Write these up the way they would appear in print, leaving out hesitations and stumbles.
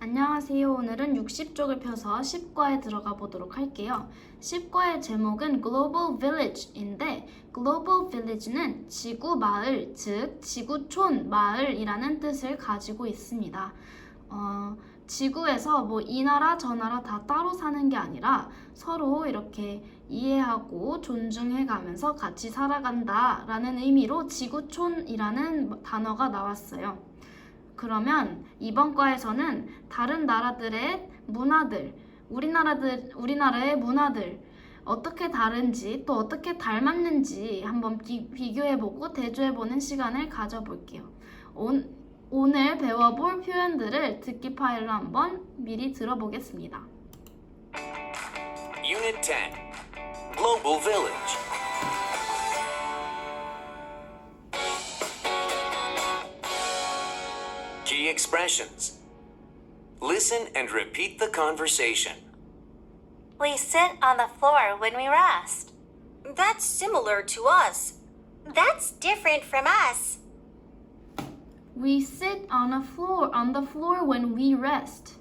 안녕하세요. 오늘은 60쪽을 펴서 10과에 들어가 보도록 할게요. 10과의 제목은 Global Village인데 Global Village는 지구 마을, 즉 지구촌 마을이라는 뜻을 가지고 있습니다. 지구에서 이 나라 저 나라 다 따로 사는 게 아니라 서로 이렇게 이해하고 존중해가면서 같이 살아간다 라는 의미로 지구촌이라는 단어가 나왔어요. 그러면 이번 과에서는 다른 나라들의 문화들, 우리나라의 문화들 어떻게 다른지 또 어떻게 닮았는지 한번 비교해보고 대조해보는 시간을 가져볼게요. 오늘 배워볼 표현들을 듣기 파일로 한번 미리 들어보겠습니다. Unit 10, Global Village. Key expressions. Listen and repeat the conversation. We sit on the floor when we rest. That's similar to us. That's different from us. We sit on the floor when we rest.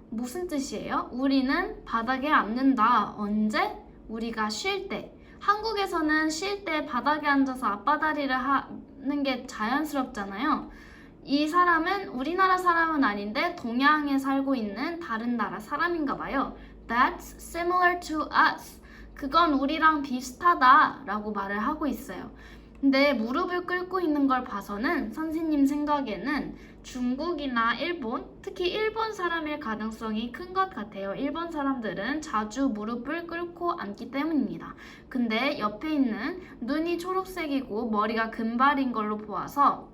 무슨 뜻이에요? 우리는 바닥에 앉는다. 언제? 우리가 쉴 때. 한국에서는 쉴 때 바닥에 앉아서 앞바다리를 하는 게 자연스럽잖아요. 이 사람은 우리나라 사람은 아닌데 동양에 살고 있는 다른 나라 사람인가 봐요. That's similar to us. 그건 우리랑 비슷하다 라고 말을 하고 있어요. 근데 무릎을 꿇고 있는 걸 봐서는 선생님 생각에는 중국이나 일본, 특히 일본 사람일 가능성이 큰 것 같아요. 일본 사람들은 자주 무릎을 꿇고 앉기 때문입니다. 근데 옆에 있는 눈이 초록색이고 머리가 금발인 걸로 보아서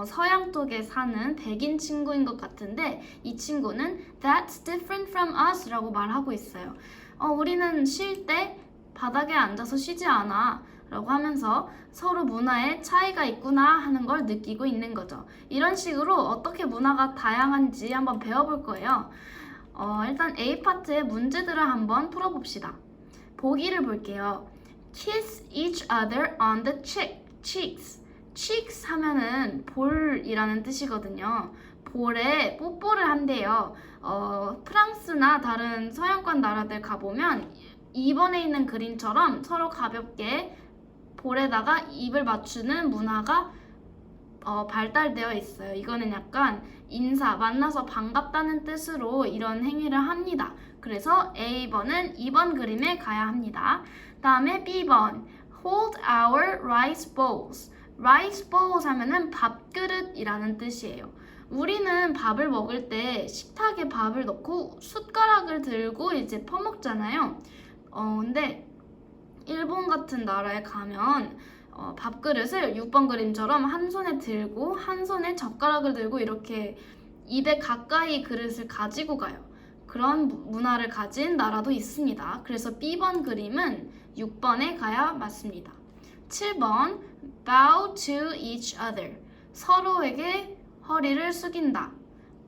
서양 쪽에 사는 백인 친구인 것 같은데 이 친구는 That's different from us 라고 말하고 있어요. 우리는 쉴 때 바닥에 앉아서 쉬지 않아 라고 하면서 서로 문화에 차이가 있구나 하는 걸 느끼고 있는 거죠. 이런 식으로 어떻게 문화가 다양한지 한번 배워볼 거예요. 일단 A파트의 문제들을 한번 풀어봅시다. 보기를 볼게요. Kiss each other on the cheeks. cheeks 하면은 볼이라는 뜻이거든요. 볼에 뽀뽀를 한대요. 프랑스나 다른 서양권 나라들 가보면 2번에 있는 그림처럼 서로 가볍게 볼에다가 입을 맞추는 문화가 발달되어 있어요. 이거는 약간 인사, 만나서 반갑다는 뜻으로 이런 행위를 합니다. 그래서 A번은 2번 그림에 가야 합니다. 다음에 B번, hold our rice bowls. rice bowls 하면은 밥그릇이라는 뜻이에요. 우리는 밥을 먹을 때 식탁에 밥을 넣고 숟가락을 들고 이제 퍼먹잖아요. 근데 일본 같은 나라에 가면 밥그릇을 6번 그림처럼 한 손에 들고 한 손에 젓가락을 들고 이렇게 입에 가까이 그릇을 가지고 가요. 그런 문화를 가진 나라도 있습니다. 그래서 B번 그림은 6번에 가야 맞습니다. 7번 bow to each other. 서로에게 허리를 숙인다.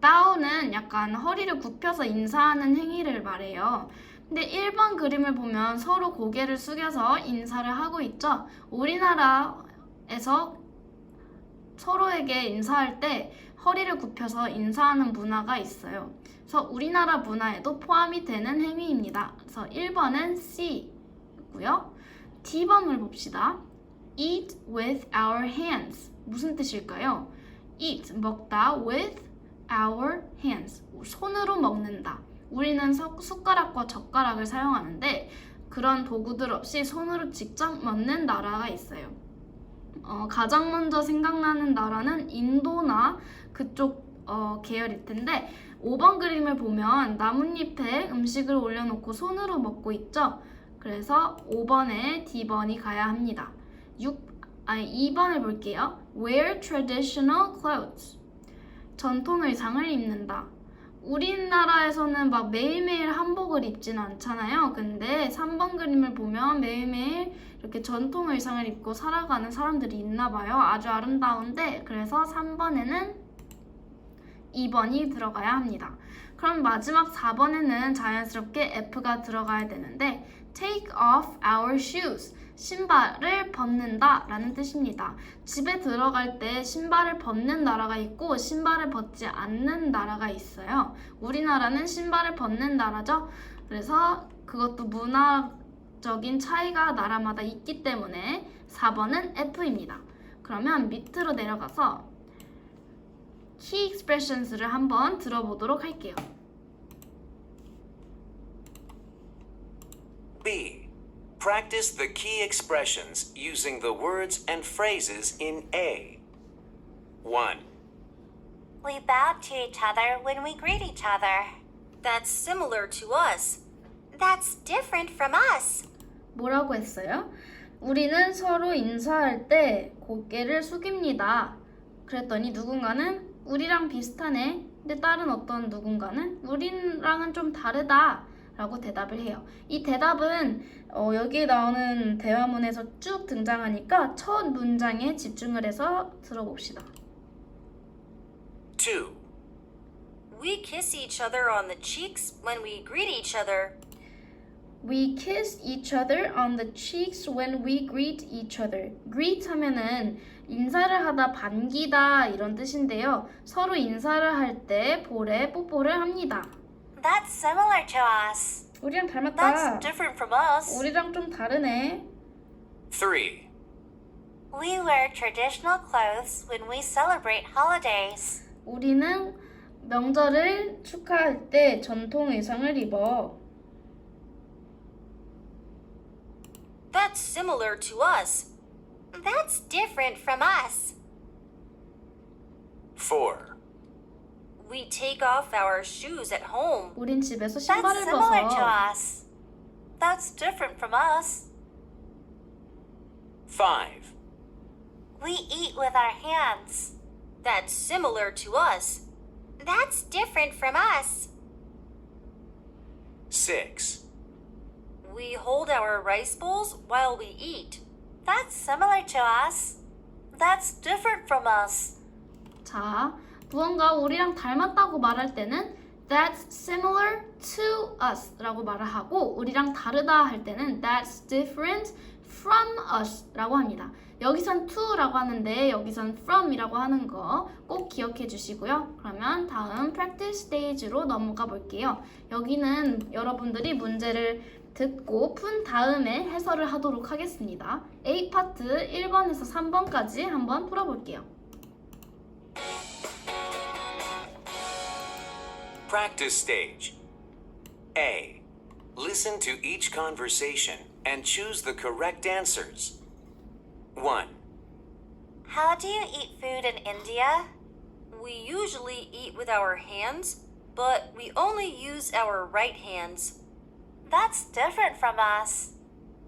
bow는 약간 허리를 굽혀서 인사하는 행위를 말해요. 근데 1번 그림을 보면 서로 고개를 숙여서 인사를 하고 있죠. 우리나라에서 서로에게 인사할 때 허리를 굽혀서 인사하는 문화가 있어요. 그래서 우리나라 문화에도 포함이 되는 행위입니다. 그래서 1번은 C고요. D번을 봅시다. Eat with our hands. 무슨 뜻일까요? Eat, 먹다, with our hands. 손으로 먹는다. 우리는 숟가락과 젓가락을 사용하는데 그런 도구들 없이 손으로 직접 먹는 나라가 있어요. 가장 먼저 생각나는 나라는 인도나 그쪽 계열일 텐데 5번 그림을 보면 나뭇잎에 음식을 올려놓고 손으로 먹고 있죠. 그래서 5번에 D번이 가야 합니다. 2번을 볼게요. Wear traditional clothes. 전통 의상을 입는다. 우리나라에서는 막 매일매일 한복을 입진 않잖아요. 근데 3번 그림을 보면 매일매일 이렇게 전통 의상을 입고 살아가는 사람들이 있나 봐요. 아주 아름다운데 그래서 3번에는 2번이 들어가야 합니다. 그럼 마지막 4번에는 자연스럽게 F가 들어가야 되는데 take off our shoes. 신발을 벗는다 라는 뜻입니다. 집에 들어갈 때 신발을 벗는 나라가 있고 신발을 벗지 않는 나라가 있어요. 우리나라는 신발을 벗는 나라죠. 그래서 그것도 문화적인 차이가 나라마다 있기 때문에 4번은 F입니다. 그러면 밑으로 내려가서 key expressions를 한번 들어보도록 할게요. B. Practice the key expressions using the words and phrases in A. 1. We bow to each other when we greet each other. That's similar to us. That's different from us. 뭐라고 했어요? 우리는 서로 인사할 때 고개를 숙입니다. 그랬더니 누군가는 우리랑 비슷하네. 근데 다른 어떤 누군가는 우리랑은 좀 다르다 라고 대답을 해요. 이 대답은 여기에 나오는 대화문에서 쭉 등장하니까 첫 문장에 집중을 해서 들어봅시다. 2. We kiss each other on the cheeks when we greet each other. We kiss each other on the cheeks when we greet each other. Greet 하면은 인사를 하다 반기다 이런 뜻인데요. 서로 인사를 할 때 볼에 뽀뽀를 합니다. That's similar to us. 우리랑 That's 닮았다. different from us. 우리랑 좀 다르네. 3. We wear traditional clothes when we celebrate holidays. 우리는 명절을 축하할 때 전통 의상을 입어. That's similar to us. That's different from us. 4. We take off our shoes at home. 우린 집에서 That's 신발을 similar to 벗어. us. That's different from us. 5. We eat with our hands. That's similar to us. That's different from us. 6. We hold our rice bowls while we eat. That's similar to us. That's different from us. 자, 무언가 우리랑 닮았다고 말할 때는 That's similar to us 라고 말을 하고 우리랑 다르다 할 때는 That's different from us 라고 합니다. 여기선 to라고 하는데 여기선 from이라고 하는 거 꼭 기억해 주시고요. 그러면 다음 practice stage로 넘어가 볼게요. 여기는 여러분들이 문제를 듣고 푼 다음에 해설을 하도록 하겠습니다. A 파트 1번에서 3번까지 한번 풀어볼게요. Practice stage. A. Listen to each conversation and choose the correct answers. 1. How do you eat food in India? We usually eat with our hands, but we only use our right hands. That's different from us.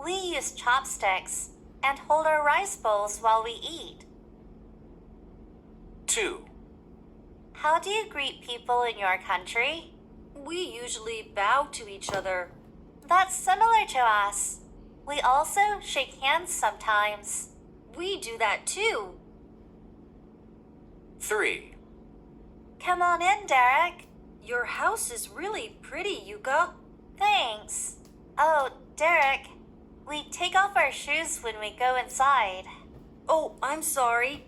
We use chopsticks and hold our rice bowls while we eat. 2. How do you greet people in your country? We usually bow to each other. That's similar to us. We also shake hands sometimes. We do that too. 3. Come on in, Derek. Your house is really pretty, Yuka. Thanks. Oh, Derek, we take off our shoes when we go inside. Oh, I'm sorry.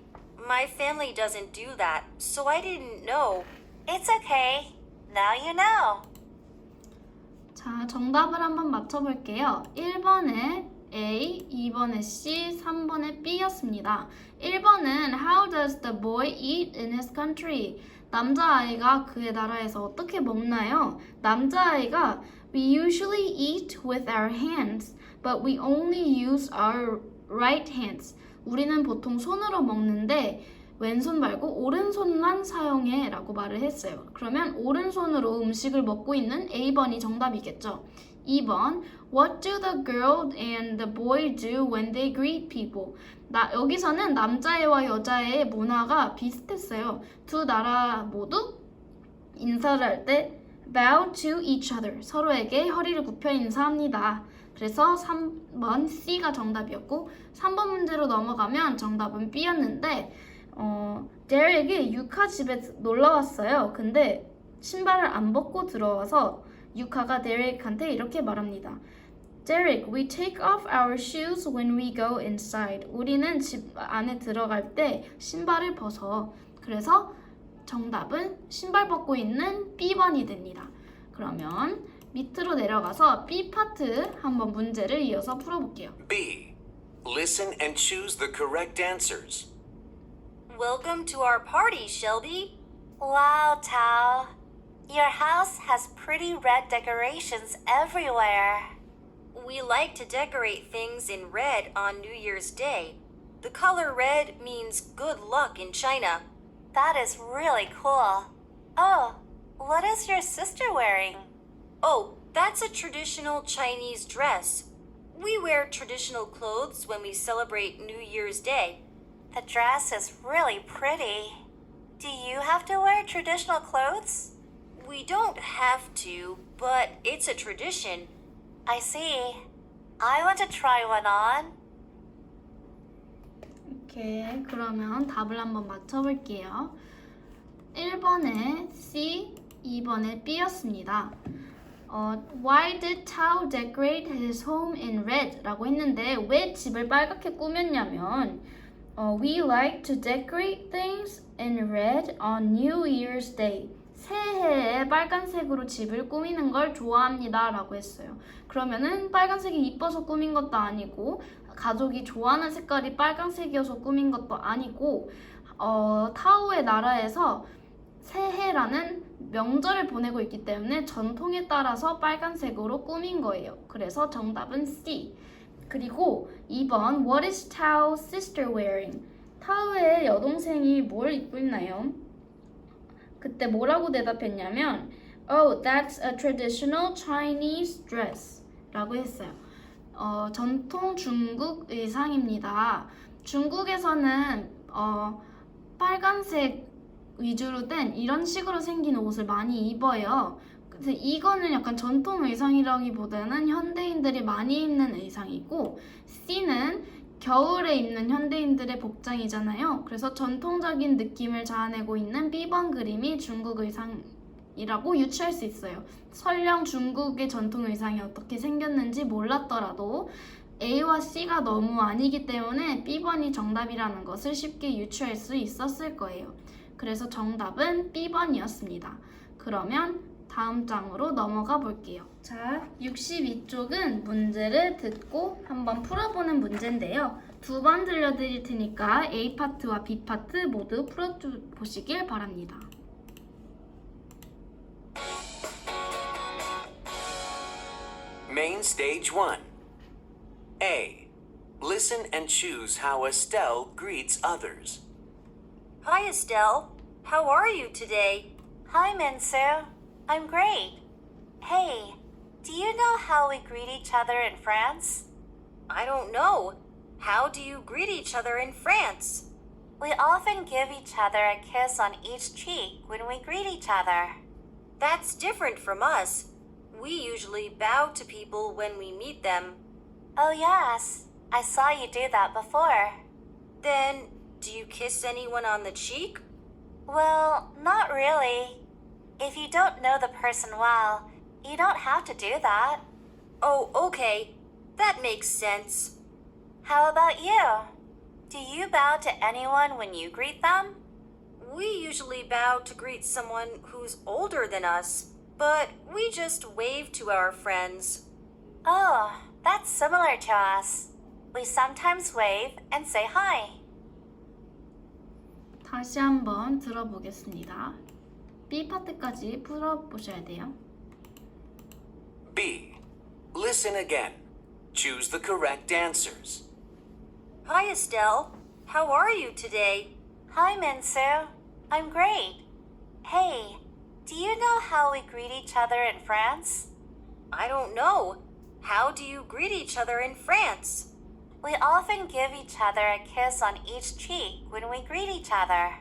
My family doesn't do that, so I didn't know. It's okay. Now you know. 자, 정답을 한번 맞춰볼게요. 1번에 A, 2번에 C, 3번에 B였습니다. 1번은 How does the boy eat in his country? 남자아이가 그의 나라에서 어떻게 먹나요? 남자아이가 We usually eat with our hands, but we only use our right hands. 우리는 보통 손으로 먹는데 왼손 말고 오른손만 사용해 라고 말을 했어요. 그러면 오른손으로 음식을 먹고 있는 A번이 정답이겠죠. 2번 What do the girl and the boy do when they greet people? 여기서는 남자애와 여자애의 문화가 비슷했어요. 두 나라 모두 인사를 할 때 bow to each other, 서로에게 허리를 굽혀 인사합니다. 그래서 3번 C가 정답이었고 3번 문제로 넘어가면 정답은 B였는데 데렉이 유카 집에 놀러 왔어요. 근데 신발을 안 벗고 들어와서 유카가 데렉한테 이렇게 말합니다. Derek, we take off our shoes when we go inside. 우리는 집 안에 들어갈 때 신발을 벗어. 그래서 정답은 신발 벗고 있는 B번이 됩니다. 그러면 밑으로 내려가서 B 파트 한번 문제를 이어서 풀어볼게요. B. Listen and choose the correct answers. Welcome to our party, Shelby. Wow, Tao. Your house has pretty red decorations everywhere. We like to decorate things in red on New Year's Day. The color red means good luck in China. That is really cool. Oh, what is your sister wearing? Oh, that's a traditional Chinese dress. We wear traditional clothes when we celebrate New Year's Day. The dress is really pretty. Do you have to wear traditional clothes? We don't have to, but it's a tradition. I see. I want to try one on. 오케이, 그러면 답을 한번 맞춰볼게요. 1번에 C, 2번에 B였습니다. Why did Tao decorate his home in red? 라고 했는데 왜 집을 빨갛게 꾸몄냐면 We like to decorate things in red on New Year's Day. 새해에 빨간색으로 집을 꾸미는 걸 좋아합니다 라고 했어요. 그러면은 빨간색이 이뻐서 꾸민 것도 아니고 가족이 좋아하는 색깔이 빨간색이어서 꾸민 것도 아니고 타오의 나라에서 새해라는 명절을 보내고 있기 때문에 전통에 따라서 빨간색으로 꾸민 거예요. 그래서 정답은 C. 그리고 2번 What is Tao's sister wearing? 타오의 여동생이 뭘 입고 있나요? 그때 뭐라고 대답했냐면 Oh, that's a traditional Chinese dress 라고 했어요. 전통 중국 의상입니다. 중국에서는 빨간색 위주로 된 이런 식으로 생긴 옷을 많이 입어요. 그래서 이거는 약간 전통 의상이라기보다는 현대인들이 많이 입는 의상이고 C는 겨울에 입는 현대인들의 복장이잖아요. 그래서 전통적인 느낌을 자아내고 있는 B번 그림이 중국 의상이라고 유추할 수 있어요. 설령 중국의 전통 의상이 어떻게 생겼는지 몰랐더라도 A와 C가 너무 아니기 때문에 B번이 정답이라는 것을 쉽게 유추할 수 있었을 거예요. 그래서 정답은 B번이었습니다. 그러면 다음 장으로 넘어가 볼게요. 자, 62쪽은 문제를 듣고 한번 풀어보는 문제인데요. 두 번 들려드릴 테니까 A 파트와 B 파트 모두 풀어보시길 바랍니다. Main Stage 1. A. Listen and choose how Estelle greets others. Hi, Estelle. How are you today? Hi, Minsu. I'm great. Hey, do you know how we greet each other in France? I don't know. How do you greet each other in France? We often give each other a kiss on each cheek when we greet each other. That's different from us. We usually bow to people when we meet them. Oh, yes. I saw you do that before. Then, do you kiss anyone on the cheek? Well, not really. If you don't know the person well, you don't have to do that. Oh, okay. That makes sense. How about you? Do you bow to anyone when you greet them? We usually bow to greet someone who's older than us, but we just wave to our friends. Oh, that's similar to us. We sometimes wave and say hi. 다시 한번 들어보겠습니다. B 파트까지 풀어보셔야 돼요. B. Listen again. Choose the correct answers. Hi, Estelle. How are you today? Hi, Minsu. I'm great. Hey, do you know how we greet each other in France? I don't know. How do you greet each other in France? We often give each other a kiss on each cheek when we greet each other.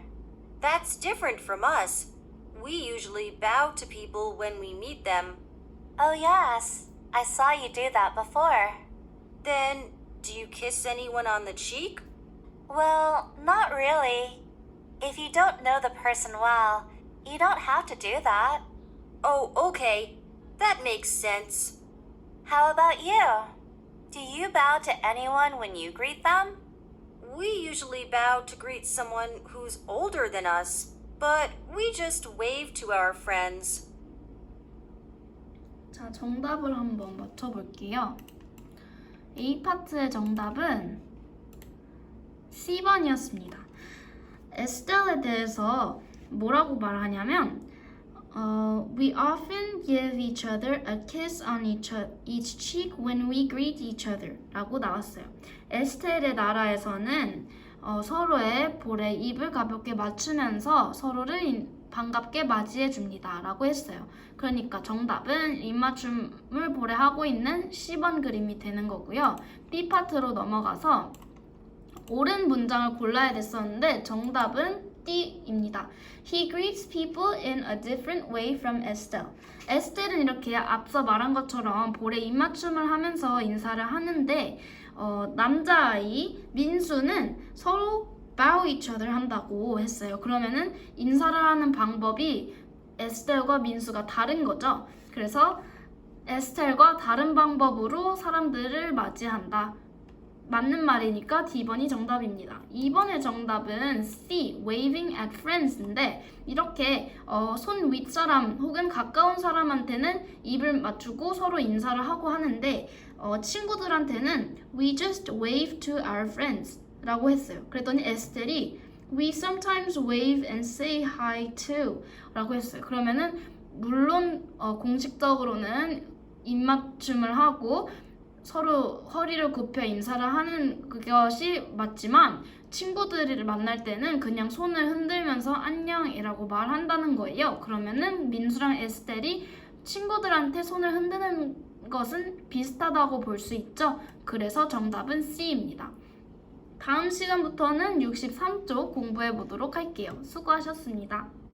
That's different from us. We usually bow to people when we meet them. Oh, yes. I saw you do that before. Then, do you kiss anyone on the cheek? Well, not really. If you don't know the person well, you don't have to do that. Oh, okay. That makes sense. How about you? Do you bow to anyone when you greet them? We usually bow to greet someone who's older than us, but we just wave to our friends. 자, 정답을 한번 맞춰볼게요. A 파트의 정답은 C번이었습니다. 에스텔에 대해서 뭐라고 말하냐면 We often give each other a kiss on each cheek when we greet each other 라고 나왔어요. 에스텔의 나라에서는 서로의 볼에 입을 가볍게 맞추면서 서로를 반갑게 맞이해 줍니다 라고 했어요. 그러니까 정답은 입맞춤을 볼에 하고 있는 C번 그림이 되는 거고요. B파트로 넘어가서 옳은 문장을 골라야 됐었는데 정답은 D입니다. He greets people in a different way from Estelle. 에스텔은 이렇게 앞서 말한 것처럼 볼에 입맞춤을 하면서 인사를 하는데 남자아이 민수는 서로 bow each other 한다고 했어요. 그러면은 인사를 하는 방법이 에스텔과 민수가 다른 거죠. 그래서 에스텔과 다른 방법으로 사람들을 맞이한다. 맞는 말이니까 D번이 정답입니다. 2번의 정답은 C, waving at friends인데 이렇게 손 윗사람 혹은 가까운 사람한테는 입을 맞추고 서로 인사를 하고 하는데 친구들한테는 we just wave to our friends 라고 했어요. 그랬더니 에스텔이 we sometimes wave and say hi too 라고 했어요. 그러면은 물론 공식적으로는 입맞춤을 하고 서로 허리를 굽혀 인사를 하는 그것이 맞지만 친구들을 만날 때는 그냥 손을 흔들면서 안녕이라고 말한다는 거예요. 그러면은 민수랑 에스텔이 친구들한테 손을 흔드는 것은 비슷하다고 볼 수 있죠. 그래서 정답은 C입니다. 다음 시간부터는 63쪽 공부해 보도록 할게요. 수고하셨습니다.